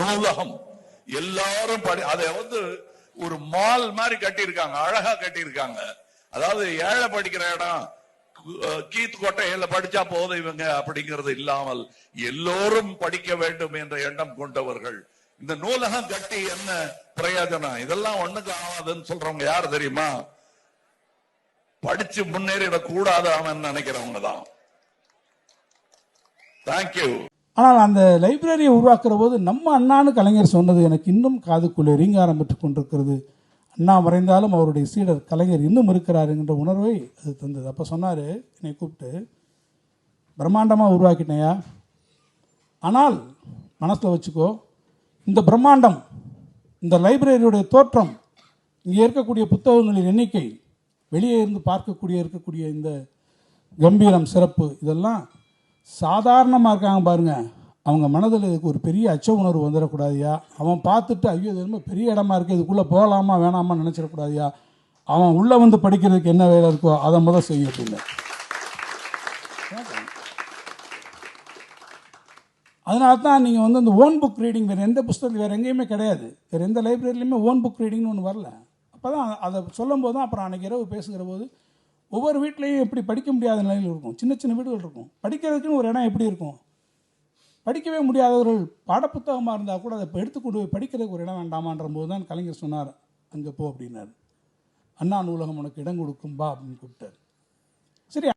நூலகம் எல்லாரும் அதை ஒரு மால் மாதிரி கட்டியிருக்காங்க, அழகா கட்டியிருக்காங்க. அதாவது ஏழை படிக்கிற இடம் கீத் கோட்டையில படிச்சா போதும் இவங்க அப்படிங்கிறது இல்லாமல் எல்லோரும் படிக்க வேண்டும் என்ற எண்ணம் கொண்டவர்கள். இந்த நூலகம் கட்டி என்ன பிரயோஜனம்? இதெல்லாம் ஒண்ணுக்கு ஆகாதுன்னு சொல்றவங்க யாரு தெரியுமா? படிச்சு முன்னேறிட கூடாது அவன் நினைக்கிறவங்க தான். தேங்க்யூ. ஆனால் அந்த லைப்ரரியை உருவாக்குற போது நம்ம அண்ணான்னு கலைஞர் சொன்னது எனக்கு இன்னும் காதுக்குள்ளே ரீங்காரம் பெற்றுக் கொண்டிருக்கிறது. அண்ணா மறைந்தாலும் அவருடைய சீடர் கலைஞர் இன்னும் இருக்கிறார் என்கின்ற உணர்வை அது தந்தது. அப்போ சொன்னார், என்னை கூப்பிட்டு, பிரம்மாண்டமாக உருவாக்கிட்டேயா, ஆனால் மனசில் வச்சுக்கோ, இந்த பிரம்மாண்டம், இந்த லைப்ரரியுடைய தோற்றம், இங்கே இருக்கக்கூடிய புத்தகங்களின் எண்ணிக்கை, வெளியே இருந்து இருக்கக்கூடிய இந்த கம்பீரம், சிறப்பு, இதெல்லாம் சாதாரணமாக இருக்காங்க பாருங்க, அவங்க மனதில் இதுக்கு ஒரு பெரிய அச்ச உணர்வு வந்துடக்கூடாதியா. அவன் பார்த்துட்டு ஐயோ இது ரொம்ப பெரிய இடமா இருக்குது, இதுக்குள்ளே போகலாமா வேணாமா நினச்சிடக்கூடாதியா. அவன் உள்ளே வந்து படிக்கிறதுக்கு என்ன வேலை இருக்கோ அதை முதல் செய்ய அப்படின்னு. அதனால தான் நீங்கள் அந்த ஓன் புக் ரீடிங் வேறு எந்த புத்தகத்தில் வேறு எங்கேயுமே கிடையாது, வேறு எந்த லைப்ரரியிலையுமே ஓன் புக் ரீடிங்னு ஒன்று வரல. அப்போ தான் அதை சொல்லும் போது தான் அப்புறம் அன்றைக்கி இரவு பேசுகிற போது ஒவ்வொரு வீட்லேயும் எப்படி படிக்க முடியாத நிலையில் இருக்கும், சின்ன சின்ன வீடுகள் இருக்கும், படிக்கிறதுக்குன்னு ஒரு இடம் எப்படி இருக்கும், படிக்கவே முடியாதவர்கள் பாடப்புத்தகமாக இருந்தால் கூட அதை இப்போ எடுத்துக்கொண்டு போய் படிக்கிறதுக்கு ஒரு இடம் வேண்டாமான்ற போது தான் கலைஞர் சொன்னார், அங்கே போ அப்படின்னார். அண்ணா நூலகம் உனக்கு இடம் கொடுக்கும் பா அப்படின்னு கூப்பிட்டார். சரி.